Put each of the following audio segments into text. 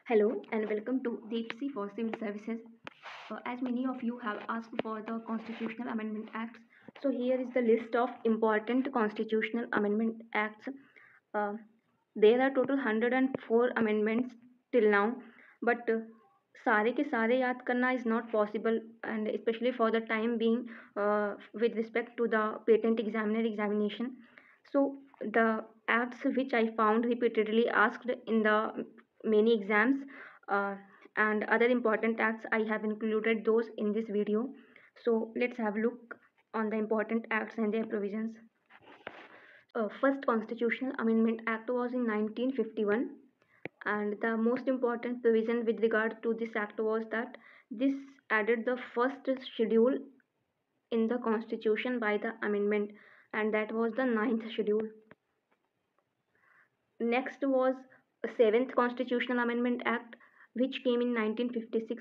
Hello and welcome to Deep for Civil Services. As many of you have asked for the Constitutional Amendment Acts, so here is the list of important Constitutional Amendment Acts. Uh, there are total 104 amendments till now, but सारे के सारे याद करना is not possible, and especially for the time being with respect to the patent examiner examination. So the acts which I found repeatedly asked in the many exams uh, and other important acts, I have included those in this video. So let's have a look on the important acts and their provisions. First Constitutional Amendment Act was in 1951, and the most important provision with regard to this act was that this added the first schedule in the constitution by the amendment, and that was the ninth schedule. Next was seventh Constitutional Amendment Act which came in 1956.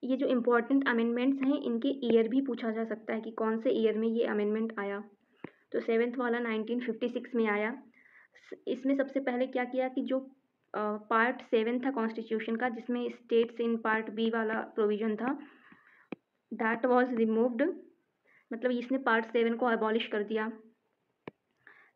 ये जो important amendments हैं इनके year भी पूछा जा सकता है कि कौन से ईयर में ये अमेंडमेंट आया। तो सेवेंथ वाला 1956 में आया। इसमें सबसे पहले क्या किया कि जो पार्ट 7 था कॉन्स्टिट्यूशन का, जिसमें स्टेट्स इन पार्ट बी वाला प्रोविजन था, दैट वाज रिमूव्ड, मतलब इसने पार्ट 7 को अबॉलिश कर दिया।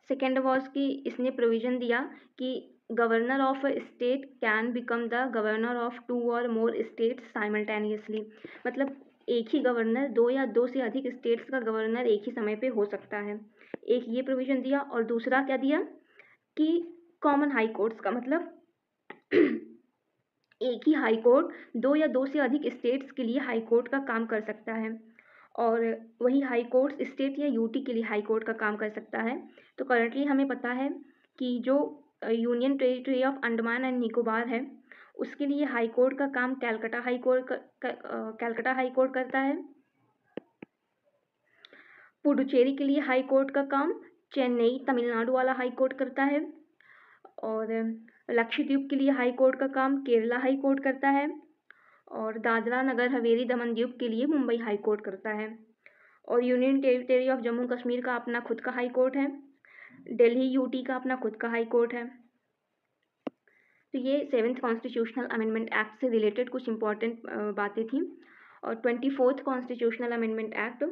सेकेंड वॉज कि इसने प्रोविज़न दिया कि governor of state can become the governor of 2 और मोर स्टेट्स साइमल्टेनियसली, मतलब एक ही गवर्नर दो या दो से अधिक स्टेट्स का गवर्नर एक ही समय पे हो सकता है। एक ये प्रोविज़न दिया, और दूसरा क्या दिया कि कॉमन हाई कोर्ट्स का मतलब एक ही हाई कोर्ट दो या दो से अधिक स्टेट्स के लिए हाई कोर्ट का काम कर सकता है, और वही हाई कोर्ट स्टेट या यूटी के लिए हाई कोर्ट का काम कर सकता है। तो करंटली हमें पता है कि जो union territory of Andaman and Nicobar है उसके लिए हाई कोर्ट का काम कैलकाटा हाई कोर्ट करता है। पुडुचेरी के लिए हाई कोर्ट का काम चेन्नई तमिलनाडु वाला हाई कोर्ट करता है, और लक्षद्वीप के लिए हाई कोर्ट का काम केरला हाई कोर्ट करता है, और दादरा नगर हवेली दमन द्वीप के लिए मुंबई हाई कोर्ट करता है, और union territory of Jammu Kashmir का अपना खुद का हाई कोर्ट है, दिल्ली यूटी का अपना खुद का हाई कोर्ट है। तो ये सेवेंथ कॉन्स्टिट्यूशनल अमेंडमेंट एक्ट से रिलेटेड कुछ इंपॉर्टेंट बातें थी। और 24th constitutional amendment act,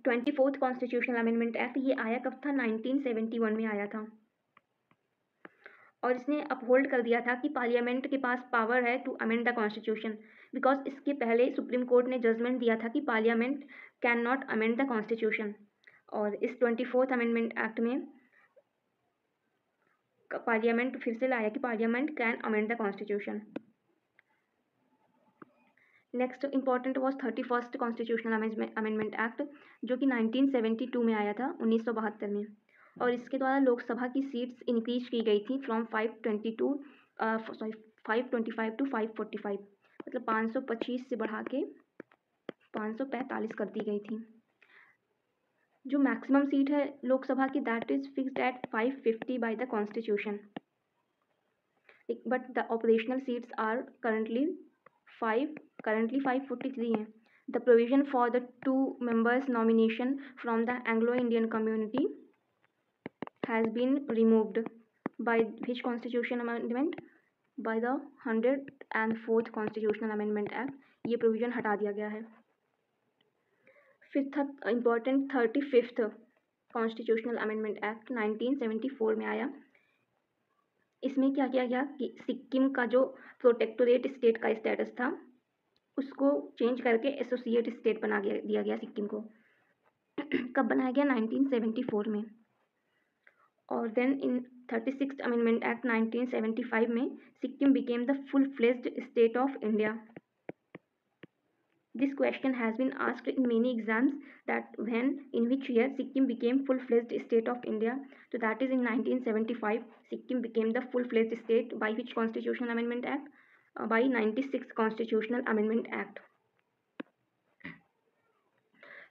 24th constitutional amendment act ये आया कब था? 1971 में आया था, और इसने अपहोल्ड कर दिया था कि पार्लियामेंट के पास पावर है to amend the constitution, because इसके पहले सुप्रीम कोर्ट ने जजमेंट दिया था कि parliament can not amend the constitution. और इस 24th अमेंडमेंट एक्ट में पार्लियामेंट फिर से लाया कि parliament can amend the constitution. Next important was 31st constitutional amendment act, जो कि 1972 में आया था, 1972 में, और इसके द्वारा लोकसभा की सीट्स इंक्रीज की गई थी फ्रॉम 525 टू 545, मतलब 525 से बढ़ा के 545 कर दी गई थी। जो मैक्सिमम सीट है लोकसभा की that is fixed at 550 by the constitution, but the operational seats are currently 543 हैं। The provision for the 2 members nomination from the Anglo-Indian community has been removed by which constitution amendment? By the 104th Constitutional Amendment Act, ये provision हटा दिया गया है। Fifth important 35th constitutional amendment act 1974 में आया। इसमें क्या किया गया कि सिक्किम का जो प्रोटेक्टोरेट स्टेट का स्टेटस था उसको चेंज करके एसोसिएट स्टेट बना दिया गया सिक्किम को। कब बनाया गया? 1974 में। और then in 36th amendment act 1975 में Sikkim became the full fledged state of India. This question has been asked in many exams that when, in which year Sikkim became full-fledged state of India. So that is in 1975, Sikkim became the full-fledged state by which Constitutional Amendment Act? By 96th Constitutional Amendment Act.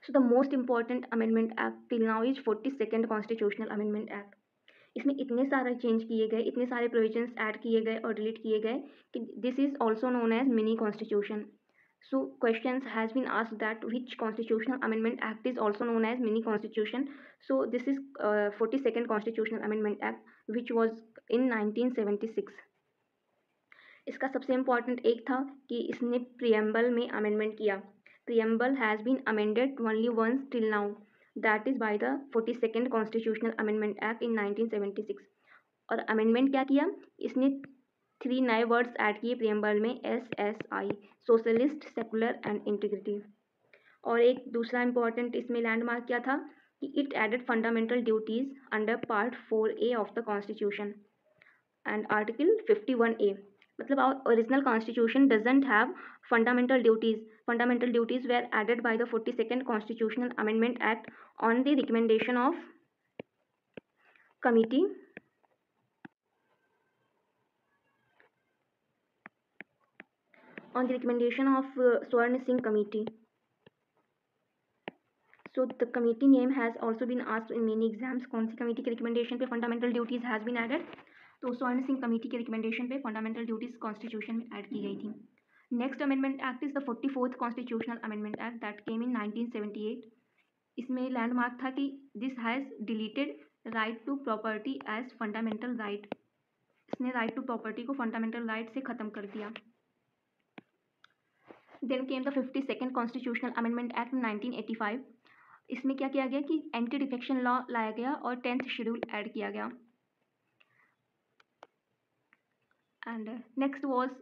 So the most important amendment act till now is 42nd Constitutional Amendment Act. इसमें इतने सारे change किए गए, इतने सारे provisions add किए गए और डिलीट किए गए कि this is also known as mini constitution. So questions has been asked that which constitutional amendment act is also known as mini constitution. So this is 42nd Constitutional Amendment Act which was in 1976. इसका सबसे important एक था कि इसने preamble में amendment किया. Preamble has been amended only once till now, that is by the 42nd constitutional amendment act in 1976. और amendment क्या किया इसने, 3 नए वर्ड्स ऐड किए प्रियम्बल में, SSI, socialist, secular and integrity. और एक दूसरा इम्पॉर्टेंट इसमें लैंडमार्क क्या था कि it added fundamental duties under part 4A of the constitution and article 51A. मतलब our original constitution doesn't have fundamental duties. Fundamental duties were added by the 42nd Constitutional Amendment Act on the recommendation of committee Swarn Singh Committee. So the committee name has also been asked in many exams. कौन सी committee के recommendation पे fundamental duties has been added? तो Swaran Singh committee के recommendation पे fundamental duties constitution में add की गई थी. Next amendment act is the 44th constitutional amendment act that came in 1978. इसमें लैंडमार्क था कि this has deleted right to property as fundamental right. इसने राइट टू प्रॉपर्टी को फंडामेंटल राइट से ख़त्म कर दिया. Then came the 52nd constitutional amendment act 1985. इसमें क्या किया गया कि एंटी डिफेक्शन लॉ लाया गया और 10th शेड्यूल ऐड किया गया. And next was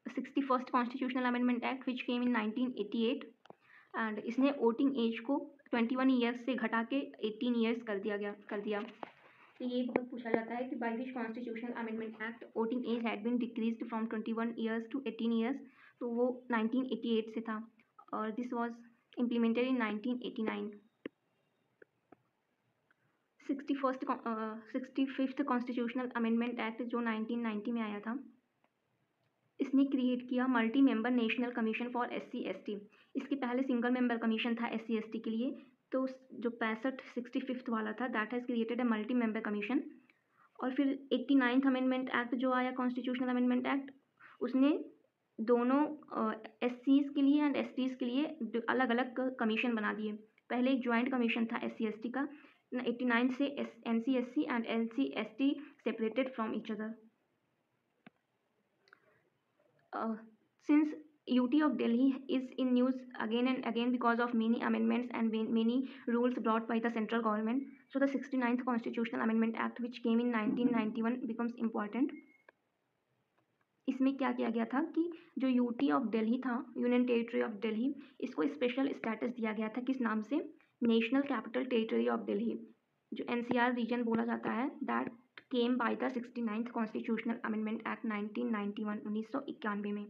61st Constitutional Amendment Act which came in 1988. and इसने वोटिंग एज को 21 ईयर्स से घटा के 18 ईयर्स कर दिया. तो ये बहुत पूछा जाता है कि by which constitutional amendment act voting age had been decreased from 21 years to 18 years. तो वो 1988 से था और this was implemented in 1989. 65th constitutional amendment act जो 1990 में आया था, इसने क्रिएट किया multi member national commission for SC/ST. इसके पहले सिंगल मेंबर कमीशन था SC/ST के लिए. तो जो 65th वाला था that has created a multi member commission. और फिर 89th अमेंडमेंट एक्ट जो आया कॉन्स्टिट्यूशनल अमेंडमेंट एक्ट, उसने दोनों SCs के लिए एंड STs के लिए अलग अलग कमीशन बना दिए. पहले एक ज्वाइंट कमीशन था SC/ST का. 89 से NC/SC and LC/ST separated from each other. Since UT of Delhi is in news again and again because of many amendments and many rules brought by the central government, so the 69th Constitutional Amendment Act which came in 1991 becomes important. इसमें क्या किया गया था कि जो UT of Delhi था, union territory of Delhi, इसको special status दिया गया था. किस नाम से? National capital territory of Delhi, जो NCR रीजन बोला जाता है. That came by the 69th constitutional amendment act 1991, 1991 में.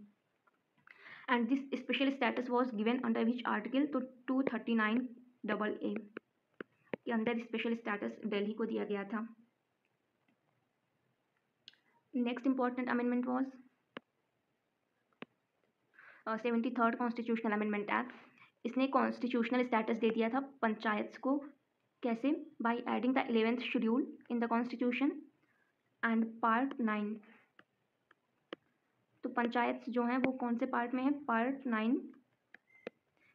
and this special status was given under which article? तो 239AA के अंदर स्पेशल स्टेटस दिल्ली को दिया गया था. Next important amendment was 73rd constitutional amendment act. इसने कॉन्स्टिट्यूशनल स्टेटस दे दिया था पंचायत को. कैसे? By adding the 11th schedule in the constitution and part 9. तो पंचायत जो हैं वो कौन से पार्ट में है? Part 9,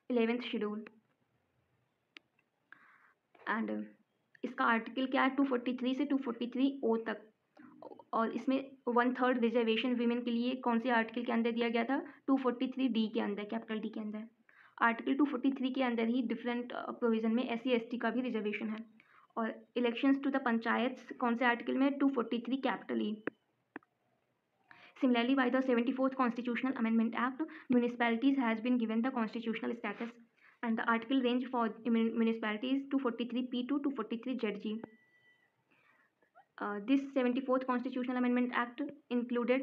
11th schedule. एंड इसका आर्टिकल क्या है? 243 से 243O तक. और इसमें 1/3 रिजर्वेशन वीमेन के लिए कौन से आर्टिकल के अंदर दिया गया था? 243D के अंदर, कैपिटल D के अंदर. आर्टिकल 243 के अंदर ही डिफरेंट प्रोविजन में SC/ST का भी रिजर्वेशन है. और इलेक्शंस टू द पंचायत कौन से आर्टिकल में? 243 capital E. Similarly, by the 74th Constitutional Amendment Act, municipalities has been given the constitutional status, and the article range for municipalities 243P to 243ZG. This 74th Constitutional Amendment Act included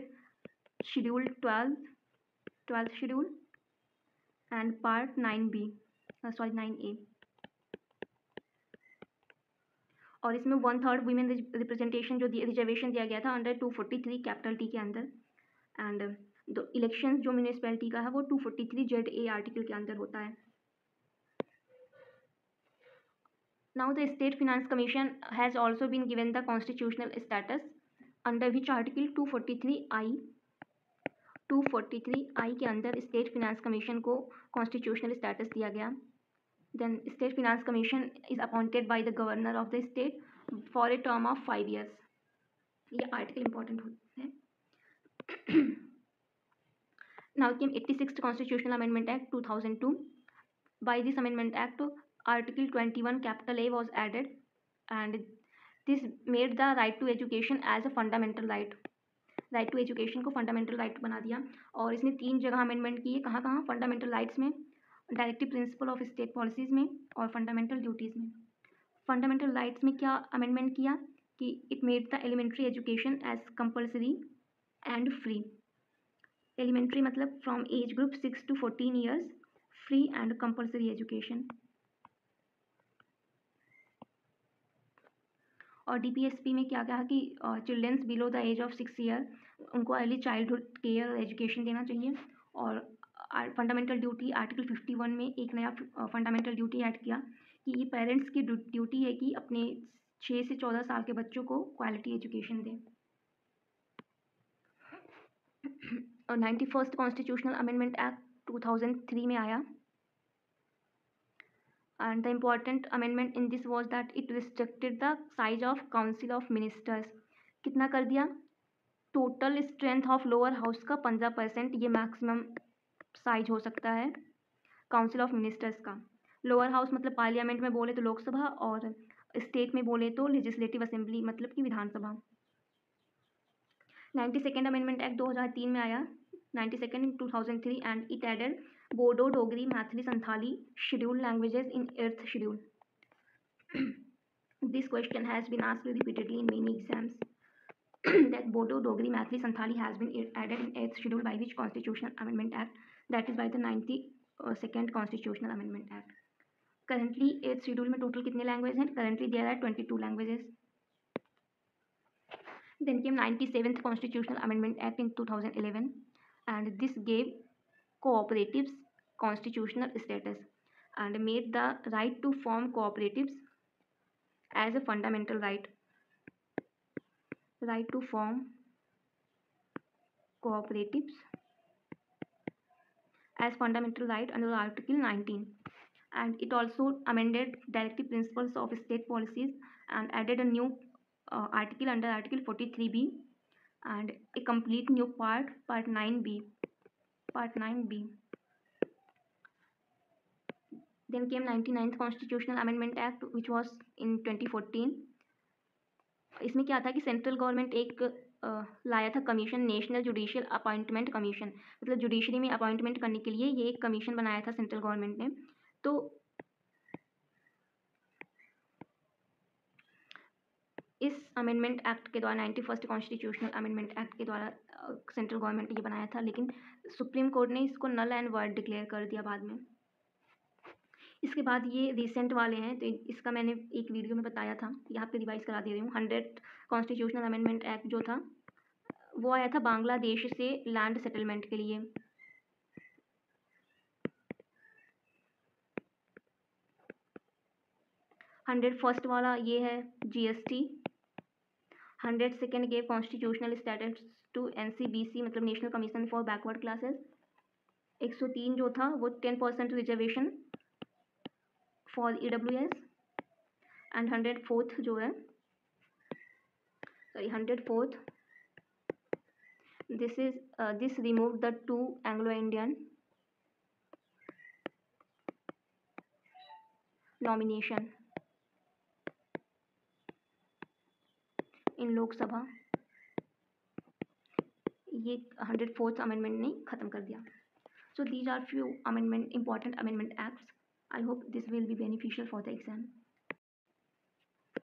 Schedule 12th Schedule, and Part 9B, 9A. और इसमें 1/3 women representation जो reservation दिया गया था under 243 capital T के अंदर. And the election जो municipality का है वो 243ZA आर्टिकल के अंदर होता है. Now the state finance commission has also been given the constitutional status under which article 243I के अंदर स्टेट फिनेंस कमीशन को कॉन्स्टिट्यूशनल स्टेटस दिया गया. Then state finance commission is appointed by the governor of the state for a term of 5 years. ये article important होता है. Now came 86th Constitutional Amendment Act 2002. By this Amendment Act, Article 21 capital A was added, and this made the right to education as a fundamental right. Right to education को fundamental right बना दिया। और इसने 3 जगह amendment किए, कहाँ कहाँ? Fundamental rights में, directive principle of state policies में, और फंडामेंटल ड्यूटीज़ में। फंडामेंटल राइट्स में क्या अमेंडमेंट किया कि it made the elementary education as compulsory and free. Elementary मतलब from age group 6 to 14 years, free and compulsory education. और डीपीएसपी में क्या कहा कि childrens below the age of 6 year उनको अर्ली चाइल्डहुड केयर और एजुकेशन देना चाहिए। और फंडामेंटल ड्यूटी आर्टिकल 51 में एक नया फंडामेंटल ड्यूटी ऐड किया कि ये पेरेंट्स की ड्यूटी है कि अपने 6 से 14 साल के बच्चों को क्वालिटी एजुकेशन दें। और 91st कॉन्स्टिट्यूशनल अमेंडमेंट एक्ट 2003 में आया, and the important amendment in this was that it restricted the size of council of ministers। कितना कर दिया? Total strength of lower house का 15% ये मैक्सिमम साइज हो सकता है काउंसिल ऑफ मिनिस्टर्स का। लोअर हाउस मतलब पार्लियामेंट में बोले तो लोकसभा, और स्टेट में बोले तो लेजिस्लेटिव असेंबली मतलब कि विधानसभा। 92nd अमेंडमेंट एक्ट 2003 में आया, 92nd in 2003, and it added Bodo, Dogri, Mathili, Santhali scheduled languages in 8th schedule। This question has been asked repeatedly in many exams that Bodo, Dogri, Mathili, Santhali has been added in 8th schedule by which constitutional amendment act? That is by the 92nd constitutional amendment act। Currently 8th schedule में total कितने languages हैं? Currently there are 22 languages। Then came 97th constitutional amendment act in 2011, and this gave cooperatives constitutional status and made the right to form cooperatives as a fundamental right। Right to form cooperatives as fundamental right under Article 19, and it also amended directive principles of state policies and added a new article under Article 43B and a complete new part 9B। Then came 99th Constitutional Amendment Act which was in 2014। इसमें क्या था कि central government एक लाया था commission, national judicial appointment commission, मतलब judiciary में appointment करने के लिए ये एक कमीशन बनाया था सेंट्रल गवर्नमेंट ने। तो इस अमेंडमेंट एक्ट के द्वारा 91st कॉन्स्टिट्यूशनल अमेंडमेंट एक्ट के द्वारा सेंट्रल गवर्नमेंट ने ये बनाया था, लेकिन सुप्रीम कोर्ट ने इसको नल एंड वॉइड डिक्लेयर कर दिया बाद में। इसके बाद ये रिसेंट वाले हैं, तो इसका मैंने एक वीडियो में बताया था, यहाँ पे रिवाइज करा दे रही हूँ। 100th कॉन्स्टिट्यूशनल अमेंडमेंट एक्ट जो था वो आया था बांग्लादेश से लैंड सेटलमेंट के लिए। हंड्रेड फर्स्ट वाला ये है GST. 102nd gave constitutional status to NCBC मतलब national commission for backward classes. 103 जो था वो 10% reservation for EWS। And 104th जो है, sorry 104th, this removed the 2 Anglo-Indian nomination इन लोकसभा। ये 104th अमेंडमेंट ने ख़त्म कर दिया। So these are few important amendment acts. I hope this will be beneficial for the exam.